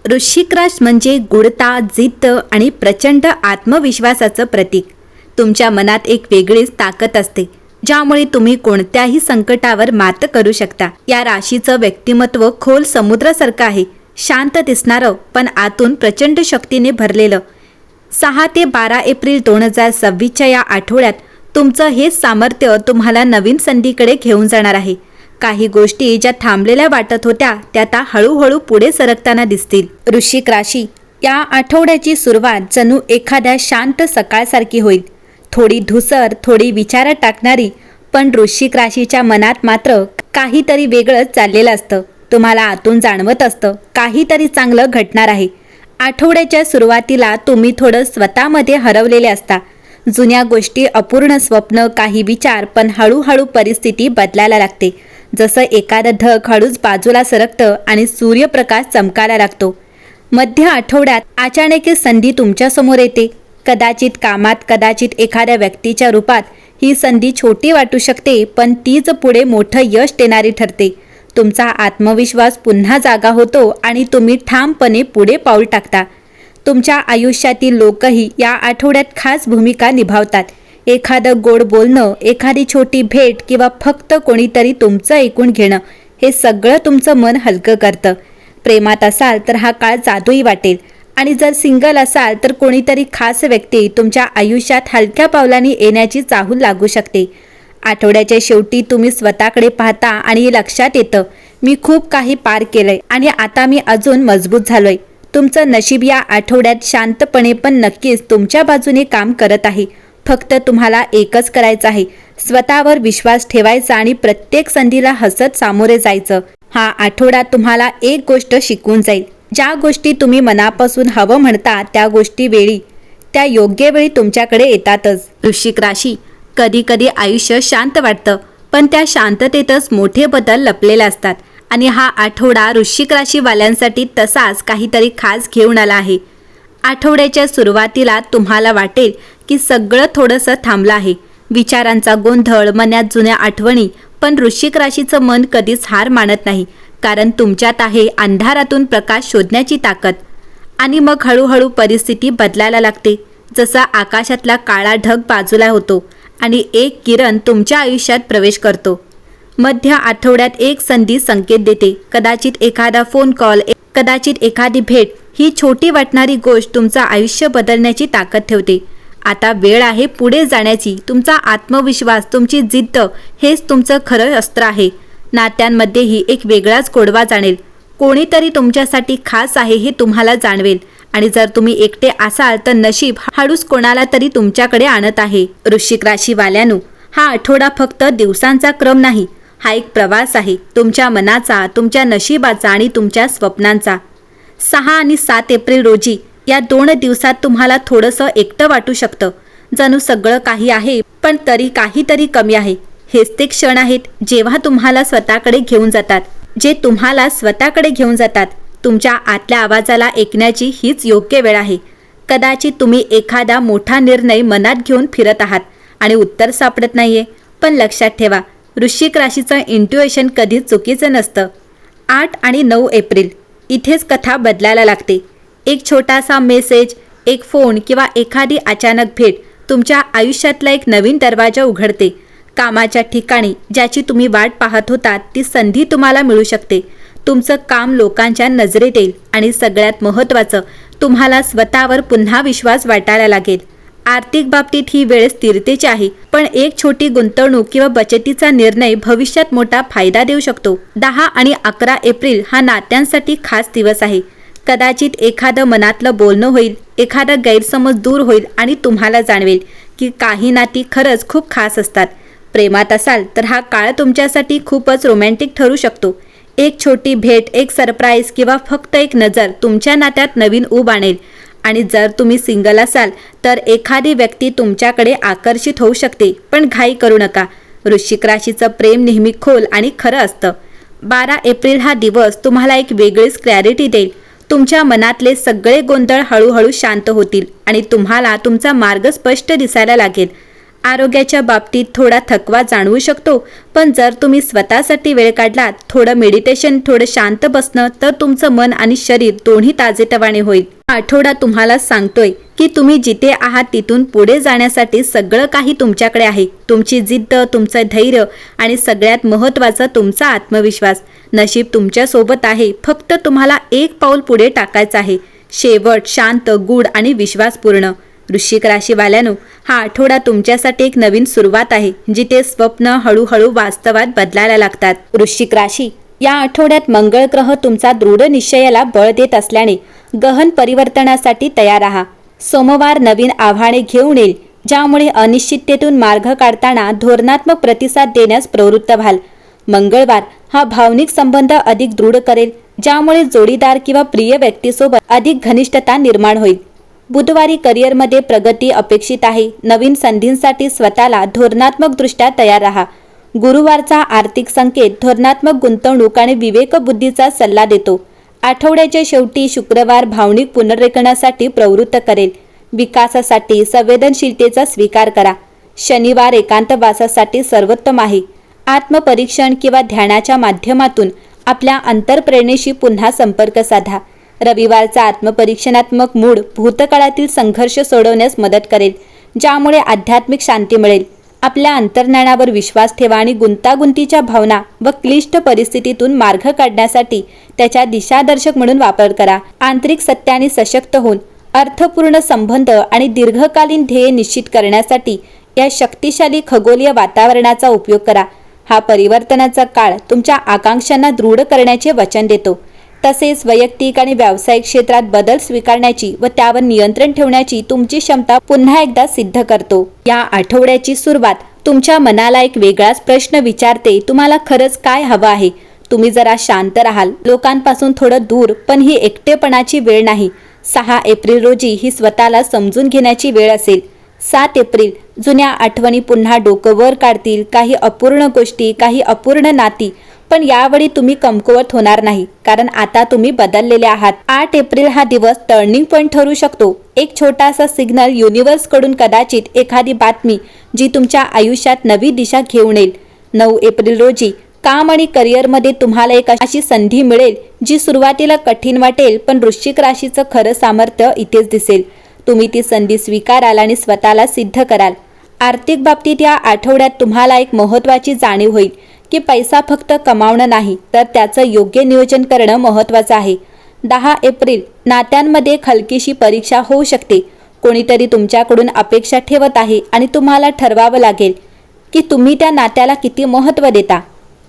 वृश्चिक राशी म्हणजे गुढता, जिद्द आणि प्रचंड आत्मविश्वासाचं प्रतीक. तुमच्या मनात एक वेगळीच ताकद असते, ज्यामुळे तुम्ही कोणत्याही संकटावर मात करू शकता. या राशीचं व्यक्तिमत्व खोल समुद्रासारखं आहे, शांत दिसणारं पण आतून प्रचंड शक्तीने भरलेलं. 6 ते 12 एप्रिल 2026च्या या आठवड्यात तुमचं हेच सामर्थ्य तुम्हाला नवीन संधीकडे घेऊन जाणार आहे. काही गोष्टी ज्या थांबलेल्या वाटत होत्या त्या आता हळूहळू पुढे सरकताना दिसतील. वृश्चिक राशी, या आठवड्याची सुरुवात जणू एखाद्या शांत सकाळसारखी होईल. थोडी धुसर, थोडी विचारात टाकणारी, पण वृश्चिक राशीच्या मनात मात्र काहीतरी वेगळंच चाललेलं असतं. तुम्हाला आतून जाणवत असतं काहीतरी चांगलं घडणार आहे. आठवड्याच्या सुरुवातीला तुम्ही थोडं स्वतःमध्ये हरवलेले असता. जुन्या गोष्टी, अपूर्ण स्वप्न, काही विचार, पण हळूहळू परिस्थिती बदलायला लागते. जसं एखादं ढग हळूच बाजूला सरकतं आणि सूर्यप्रकाश चमकायला लागतो. मध्य आठवड्यात अचानक एक संधी तुमच्यासमोर येते. कदाचित कामात, कदाचित एखाद्या व्यक्तीच्या रूपात. ही संधी छोटी वाटू शकते, पण तीच पुढे मोठं यश देणारी ठरते. तुमचा आत्मविश्वास पुन्हा जागा होतो आणि तुम्ही ठामपणे पुढे पाऊल टाकता. तुमच्या आयुष्यातील लोकही या आठवड्यात खास भूमिका निभावतात. एखादं गोड बोलणं, एखादी छोटी भेट किंवा फक्त कोणीतरी तुमचं ऐकून घेणं, हे सगळं तुमचं मन हलकं करतं. प्रेमात असाल तर हा काळ जादुई वाटेल, आणि जर सिंगल असाल तर कोणीतरी खास व्यक्ती तुमच्या आयुष्यात हलक्या पावलांनी येण्याची चाहूल लागू शकते. आठवड्याच्या शेवटी तुम्ही स्वतःकडे पाहता आणि लक्षात येतं, मी खूप काही पार केलंय आणि आता मी अजून मजबूत झालोय. तुमचं नशीब या आठवड्यात शांतपणे पण नक्कीच तुमच्या बाजूने काम करत आहे. फक्त तुम्हाला एकच करायचं आहे, स्वतःवर विश्वास ठेवायचा आणि प्रत्येक संधीला हसत सामोरे जायचं. हा आठवडा तुम्हाला एक गोष्ट शिकवून जाईल. ज्या गोष्टी तुम्ही मनापासून हवं म्हणता त्या योग्य वेळी तुमच्याकडे येतातच. वृश्चिक राशी, कधी कधी आयुष्य शांत वाटतं, पण त्या शांततेतच मोठे बदल लपलेले असतात. आणि हा आठवडा वृश्चिक राशीवाल्यांसाठी तसाच काहीतरी खास घेऊन आला आहे. आठवड्याच्या सुरुवातीला तुम्हाला वाटेल की सगळं थोडंसं थांबलं आहे. विचारांचा गोंधळ, मनात जुन्या आठवणी, पण वृश्चिक राशीचं मन कधीच हार मानत नाही, कारण तुमच्यात आहे अंधारातून प्रकाश शोधण्याची ताकद. आणि मग हळूहळू परिस्थिती बदलायला लागते. जसा आकाशातला काळा ढग बाजूला होतो आणि एक किरण तुमच्या आयुष्यात प्रवेश करतो. मध्य आठवड्यात एक संधी संकेत देते. कदाचित एखादा फोन कॉल, कदाचित एखादी भेट. ही छोटी वाटणारी गोष्ट तुमचं आयुष्य बदलण्याची ताकद ठेवते. आता वेळ आहे पुढे जाण्याची. तुमचा आत्मविश्वास, तुमची जिद्द, हेच तुमचं खरं अस्त्र आहे. नात्यांमध्येही एक वेगळाच गोडवा जाणेल. कोणीतरी तुमच्यासाठी खास आहे हे तुम्हाला जाणवेल. आणि जर तुम्ही एकटे असाल तर नशीब हळूच कोणाला तरी तुमच्याकडे आणत आहे. वृश्चिक राशीवाल्यांनो, हा आठवडा फक्त दिवसांचा क्रम नाही, हा एक प्रवास आहे. तुमच्या मनाचा, तुमच्या नशिबाचा आणि तुमच्या स्वप्नांचा. 6 आणि 7 एप्रिल रोजी या 2 दिवसात तुम्हाला थोडंसं एकटं वाटू शकतं. जणू सगळं काही आहे पण तरी काहीतरी कमी आहे. हेच ते क्षण आहेत जेव्हा तुम्हाला स्वतःकडे घेऊन जातात. तुमच्या आतल्या आवाजाला ऐकण्याची हीच योग्य वेळ आहे. कदाचित तुम्ही एखादा मोठा निर्णय मनात घेऊन फिरत आहात आणि उत्तर सापडत नाहीये, पण लक्षात ठेवा, वृश्चिक राशीचं इंट्युएशन कधीच चुकीचं नसतं. 8 आणि 9 एप्रिल इथेच कथा बदलायला लागते. एक छोटासा मेसेज, एक फोन किंवा एखादी अचानक भेट तुमच्या आयुष्यातला एक नवीन दरवाजा उघडते. कामाच्या ठिकाणी ज्याची तुम्ही वाट पाहत होतात ती संधी तुम्हाला मिळू शकते. तुमचं काम लोकांच्या नजरेत येईल आणि सगळ्यात महत्त्वाचं, तुम्हाला स्वतःवर पुन्हा विश्वास वाटायला लागेल. आर्थिक बाबतीत ही वेळ स्थिरतेची आहे, पण एक छोटी गुंतवणूक किंवा बचतीचा निर्णय भविष्यात मोठा फायदा देऊ शकतो. 10 आणि 11 एप्रिल हा नात्यांसाठी खास दिवस आहे. कदाचित एखादं मनातलं बोलणं होईल, एखादा गैरसमज दूर होईल आणि तुम्हाला जाणवेल की काही नाती खरंच खूप खास असतात. प्रेमात असाल तर हा काळ तुमच्यासाठी खूपच रोमॅन्टिक ठरू शकतो. एक छोटी भेट, एक सरप्राईज किंवा फक्त एक नजर तुमच्या नात्यात नवीन ऊब आणेल. आणि जर तुम्ही सिंगल असाल तर एखादी व्यक्ती तुमच्याकडे आकर्षित होऊ शकते, पण घाई करू नका. वृश्चिक राशीचं प्रेम नेहमी खोल आणि खरं असतं. 12 एप्रिल हा दिवस तुम्हाला एक वेगळीच क्लॅरिटी देईल. तुमच्या मनातले सगळे गोंधळ हळूहळू शांत होतील आणि तुम्हाला तुमचा मार्ग स्पष्ट दिसायला लागेल. आरोग्याच्या बाबतीत थोडा थकवा जाणवू शकतो, पण जर तुम्ही स्वतःसाठी वेळ काढलात, थोडं मेडिटेशन, थोडं शांत बसणं, तर तुमचं मन आणि शरीर दोन्ही ताजेतवाने होईल. हा आठवडा तुम्हाला सांगतोय की तुम्ही जिथे आहात तिथून पुढे जाण्यासाठी सगळं काही तुमच्याकडे आहे. तुमची जिद्द, तुमचं धैर्य आणि सगळ्यात महत्त्वाचं तुमचा आत्मविश्वास. नशीब तुमच्या सोबत आहे, फक्त तुम्हाला एक पाऊल पुढे टाकायचं आहे. शेवट शांत, गूढ आणि विश्वासपूर्ण. वृश्चिक राशीवाल्यानो, हा आठवडा तुमच्यासाठी एक नवीन सुरुवात आहे, जिथे स्वप्न हळूहळू वास्तवात बदलायला लागतात. वृश्चिक राशी, या आठवड्यात मंगळ ग्रह तुमचा दृढ निश्चयाला बळ देत असल्याने गहन परिवर्तनासाठी तयार आहात. सोमवार नवीन आव्हाने घेऊन येईल, ज्यामुळे अनिश्चिततेतून मार्ग काढताना धोरणात्मक प्रतिसाद देण्यास प्रवृत्त व्हाल. मंगळवार हा भावनिक संबंध अधिक दृढ करेल, ज्यामुळे जोडीदार किंवा प्रिय व्यक्तीसोबत अधिक घनिष्ठता निर्माण होईल. बुधवारी करिअरमध्ये प्रगती अपेक्षित आहे. नवीन संधींसाठी स्वतःला धोरणात्मकदृष्ट्या तयार राहा. गुरुवारचा आर्थिक संकेत धोरणात्मक गुंतवणूक आणि विवेकबुद्धीचा सल्ला देतो. आठवड्याच्या शेवटी शुक्रवार भावनिक पुनर्रेखनासाठी प्रवृत्त करेल. विकासासाठी संवेदनशीलतेचा स्वीकार करा. शनिवार एकांतवासासाठी सर्वोत्तम आहे. आत्मपरीक्षण किंवा ध्यानाच्या माध्यमातून आपल्या अंतर्प्रेरणेशी पुन्हा संपर्क साधा. रविवारचा आत्मपरीक्षणात्मक मूड भूतकाळातील संघर्ष सोडवण्यास मदत करेल, ज्यामुळे आध्यात्मिक शांती मिळेल. आपल्या अंतर्ज्ञानावर विश्वास ठेवा आणि गुंतागुंतीच्या भावना व क्लिष्ट परिस्थितीतून मार्ग काढण्यासाठी त्याच्या दिशादर्शक म्हणून वापर करा. आंतरिक सत्याने सशक्त होऊन अर्थपूर्ण संबंध आणि दीर्घकालीन ध्येय निश्चित करण्यासाठी या शक्तिशाली खगोलीय वातावरणाचा उपयोग करा. हा परिवर्तनाचा काळ तुमच्या आकांक्षांना दृढ करण्याचे वचन देतो. तसेच वैयक्तिक आणि व्यावसायिक क्षेत्रात बदल स्वीकारण्याची व त्यावर नियंत्रण ठेवण्याची तुमची क्षमता पुन्हा एकदा सिद्ध करतो. या आठवड्याची सुरुवात तुमच्या मनाला एक वेगळाच प्रश्न विचारते, तुम्हाला खरंच काय हवं आहे? तुम्ही जरा शांत राहाल, लोकांपासून थोडं दूर, पण ही एकटेपणाची वेळ नाही. 6 एप्रिल रोजी ही स्वतःला समजून घेण्याची वेळ असेल. 7 एप्रिल जुन्या आठवणी पुन्हा डोकं वर काढतील. काही अपूर्ण गोष्टी, काही अपूर्ण नाती, पण यावेळी तुम्ही कमकुवत होणार नाही, कारण आता तुम्ही बदललेले आहात. 8 एप्रिल हा दिवस टर्निंग पॉइंट ठरू शकतो. एक छोटासा सिग्नल युनिव्हर्सकडून, कदाचित एखादी बातमी जी तुमच्या आयुष्यात नवी दिशा घेऊन येईल. 9 एप्रिल रोजी काम आणि करिअरमध्ये तुम्हाला एक अशी संधी मिळेल जी सुरुवातीला कठीण वाटेल, पण वृश्चिक राशीचं खरं सामर्थ्य इथेच दिसेल. तुम्ही ती संधी स्वीकाराल आणि स्वतःला सिद्ध कराल. आर्थिक बाबतीत या आठवड्यात तुम्हाला एक महत्त्वाची जाणीव होईल की पैसा फक्त कमावणं नाही, तर त्याचं योग्य नियोजन करणं महत्त्वाचं आहे. 10 एप्रिल नात्यांमध्ये हलकीशी परीक्षा होऊ शकते. कोणीतरी तुमच्याकडून अपेक्षा ठेवत आहे आणि तुम्हाला ठरवावं लागेल की तुम्ही त्या नात्याला किती महत्त्व देता.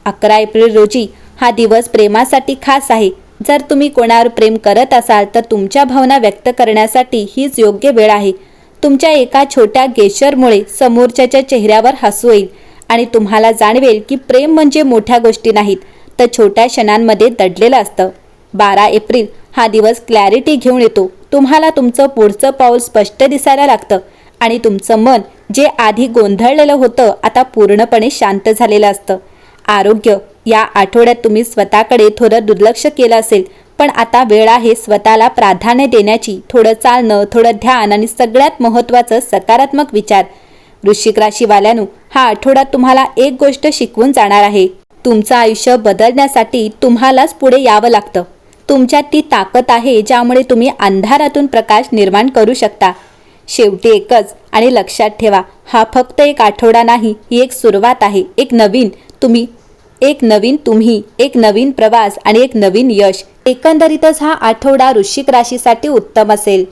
11 एप्रिल रोजी हा दिवस प्रेमासाठी खास आहे. जर तुम्ही कोणावर प्रेम करत असाल तर तुमच्या भावना व्यक्त करण्यासाठी हीच योग्य वेळ आहे. तुमच्या एका छोट्या गेस्चरमुळे समोरच्याच्या चेहऱ्यावर हसू येईल आणि तुम्हाला जाणवेल की प्रेम म्हणजे मोठ्या गोष्टी नाहीत, तर छोट्या क्षणांमध्ये दडलेलं असतं. 12 एप्रिल हा दिवस क्लॅरिटी घेऊन येतो. तुम्हाला तुमचं पुढचं पाऊल स्पष्ट दिसायला लागतं आणि तुमचं मन जे आधी गोंधळलेलं होतं आता पूर्णपणे शांत झालेलं असतं. आरोग्य, या आठवड्यात तुम्ही स्वतःकडे थोडं दुर्लक्ष केलं असेल, पण आता वेळ आहे स्वतःला प्राधान्य देण्याची. थोडं चालणं, थोडं ध्यान आणि सगळ्यात महत्त्वाचं सकारात्मक विचार. वृश्चिक राशीवाल्यानो, हा आठवडा तुम्हाला एक गोष्ट शिकवून जाणार आहे. तुमचं आयुष्य बदलण्यासाठी तुम्हालाच पुढे यावं लागतं. तुमच्यात ती ताकद आहे ज्यामुळे तुम्ही अंधारातून प्रकाश निर्माण करू शकता. शेवटी एकच, आणि लक्षात ठेवा, हा फक्त एक आठवडा नाही, ही एक सुरुवात आहे. एक नवीन तुम्ही, एक नवीन प्रवास आणि एक नवीन यश. एकंदरीतच हा आठवडा वृश्चिक राशीसाठी उत्तम असेल.